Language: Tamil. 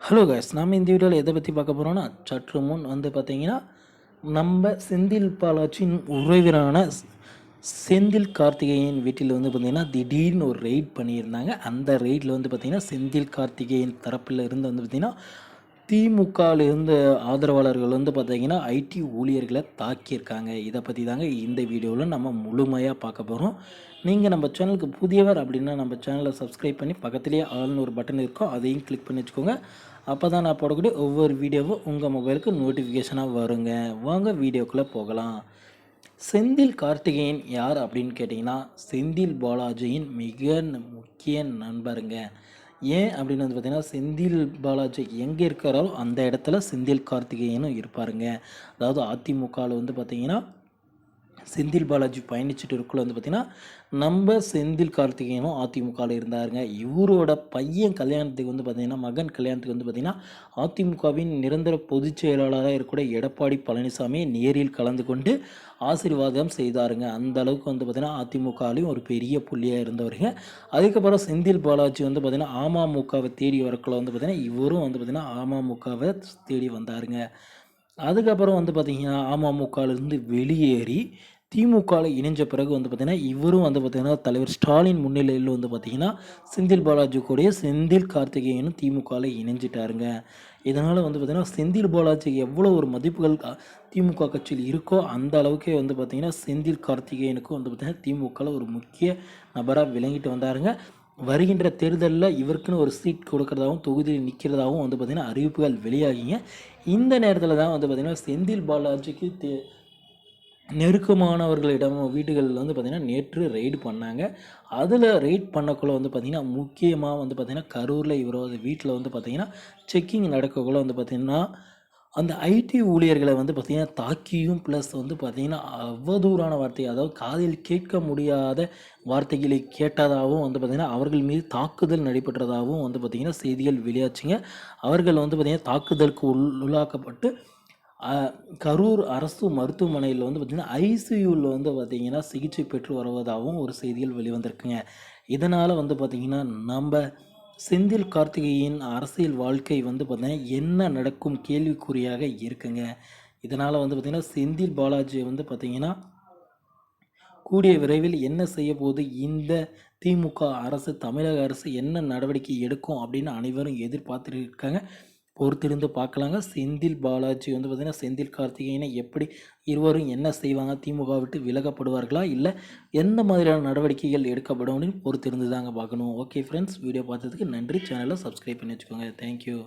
ஹலோ கைஸ், நாம் இந்த வீடியோவில் எதை பற்றி பார்க்க போகிறோன்னா, சற்று முன் பார்த்தீங்கன்னா நம்ம செந்தில் பாலாஜியின் உறவினரான செந்தில் கார்த்திகேயன் வீட்டில் பார்த்திங்கன்னா திடீர்னு ஒரு ரெய்ட் பண்ணியிருந்தாங்க. அந்த ரெய்டில் பார்த்திங்கன்னா செந்தில் கார்த்திகேயன் தரப்பில் இருந்து பார்த்திங்கன்னா திமுகவில் இருந்த ஆதரவாளர்கள் பார்த்திங்கன்னா ஐடி ஊழியர்களை தாக்கியிருக்காங்க. இதை பற்றி தாங்க இந்த வீடியோவில் நம்ம முழுமையாக பார்க்க போகிறோம். நீங்கள் நம்ம சேனலுக்கு புதியவர் அப்படின்னா நம்ம சேனலை சப்ஸ்கிரைப் பண்ணி பக்கத்துலேயே ஆல்னு ஒரு பட்டன் இருக்கும், அதையும் கிளிக் பண்ணி வச்சுக்கோங்க. அப்போ தான் நான் போடக்கூடிய ஒவ்வொரு வீடியோவும் உங்கள் மொபைலுக்கு நோட்டிஃபிகேஷனாக வருங்க. வாங்க வீடியோக்குள்ளே போகலாம். செந்தில் கார்த்திகேயன் யார் அப்படின்னு கேட்டிங்கன்னா, செந்தில் பாலாஜியின் மிக முக்கிய நண்பருங்க. ஏன் அப்படின்னு பார்த்திங்கன்னா, செந்தில் பாலாஜி எங்கே இருக்கிறாரோ அந்த இடத்துல செந்தில் கார்த்திகேயனும் இருப்பாருங்க. அதாவது அதிமுகவில் பார்த்திங்கன்னா செந்தில் பாலாஜி பயணிச்சுட்டு இருக்குள்ள பார்த்திங்கன்னா நம்ம செந்தில் கார்த்திகேயனும் அதிமுகவில் இருந்தாருங்க. இவரோட பையன் கல்யாணத்துக்கு பார்த்திங்கன்னா மகன் கல்யாணத்துக்கு பார்த்திங்கன்னா அதிமுகவின் நிரந்தர பொதுச் செயலாளராக இருக்கக்கூடிய எடப்பாடி பழனிசாமியை நேரில் கலந்து கொண்டு ஆசீர்வாதம் செய்தாருங்க. அந்த அளவுக்கு பார்த்திங்கன்னா அதிமுகவிலையும் ஒரு பெரிய புள்ளியாக இருந்தவருங்க. அதுக்கப்புறம் செந்தில் பாலாஜி பார்த்திங்கன்னா அமமுகவை தேடி வரக்குள்ள பார்த்திங்கன்னா இவரும் பார்த்திங்கன்னா அமமுகவை தேடி வந்தாருங்க. அதுக்கப்புறம் பார்த்திங்கன்னா அமமுகவிலிருந்து வெளியேறி திமுகவில் இணைஞ்ச பிறகு பார்த்திங்கன்னா இவரும் பார்த்திங்கன்னா தலைவர் ஸ்டாலின் முன்னிலையில் பார்த்திங்கன்னா செந்தில் பாலாஜி கூடயே செந்தில் கார்த்திகேயனும் திமுகவில் இணைஞ்சிட்டாருங்க. இதனால் பார்த்திங்கன்னா செந்தில் பாலாஜிக்கு எவ்வளோ ஒரு மதிப்புகள் திமுக கட்சியில் இருக்கோ அந்த அளவுக்கே பார்த்திங்கன்னா செந்தில் கார்த்திகேயனுக்கும் பார்த்திங்கன்னா திமுகவில் ஒரு முக்கிய நபராக விளங்கிட்டு வந்தாருங்க. வருகின்ற தேர்தலில் இவருக்குன்னு ஒரு சீட் கொடுக்கறதாகவும் தொகுதியில் நிற்கிறதாகவும் பார்த்திங்கன்னா அறிவிப்புகள் வெளியாகிங்க. இந்த நேரத்தில் தான் பார்த்திங்கன்னா செந்தில் பாலாஜிக்கு நெருக்கமானவர்களிடம் வீடுகளில் பார்த்திங்கன்னா நேற்று ரெய்டு பண்ணாங்க. அதில் ரெய்ட் பண்ணக்குள்ள பார்த்திங்கன்னா முக்கியமாக பார்த்திங்கன்னா கரூரில் இவரோட வீட்டில் பார்த்திங்கன்னா செக்கிங் நடக்கக்குள்ள பார்த்திங்கன்னா அந்த ஐடி ஊழியர்களை பார்த்திங்கன்னா தாக்கியும் ப்ளஸ் பார்த்திங்கன்னா அவதூறான வார்த்தை, அதாவது காதில் கேட்க முடியாத வார்த்தைகளை கேட்டதாகவும் பார்த்திங்கன்னா அவர்கள் மீது தாக்குதல் நடைபெற்றதாகவும் பார்த்திங்கன்னா செய்திகள் வெளியாச்சுங்க. அவர்கள் பார்த்திங்கன்னா தாக்குதலுக்கு உள்ளாக்கப்பட்டு கரூர் அரசு மருத்துவமனையில் பார்த்திங்கன்னா ஐசியூவில் பார்த்திங்கன்னா சிகிச்சை பெற்று வருவதாகவும் ஒரு செய்திகள் வெளிவந்திருக்குங்க. இதனால் பார்த்திங்கன்னா நம்ம செந்தில் கார்த்திகேயன் அரசியல் வாழ்க்கை பார்த்திங்கன்னா என்ன நடக்கும் கேள்விக்குறியாக இருக்குங்க. இதனால் பார்த்திங்கன்னா செந்தில் பாலாஜி பார்த்திங்கன்னா கூடிய விரைவில் என்ன செய்ய போது இந்த திமுக அரசு, தமிழக அரசு என்ன நடவடிக்கை எடுக்கும் அப்படின்னு அனைவரும் எதிர்பார்த்துட்டு இருக்காங்க. பொறுத்திருந்து பார்க்கலாங்க. செந்தில் பாலாஜி பார்த்திங்கன்னா செந்தில் கார்த்திகேயனை எப்படி இருவரும் என்ன செய்வாங்க, திமுக விட்டு விலகப்படுவார்களா இல்லை எந்த மாதிரியான நடவடிக்கைகள் எடுக்கப்படும் அப்படின்னு பொறுத்திருந்து தாங்க பார்க்கணும். ஓகே ஃப்ரெண்ட்ஸ், வீடியோ பார்த்ததுக்கு நன்றி. சேனலை சப்ஸ்கிரைப் பண்ணி வச்சுக்கோங்க. தேங்க்யூ.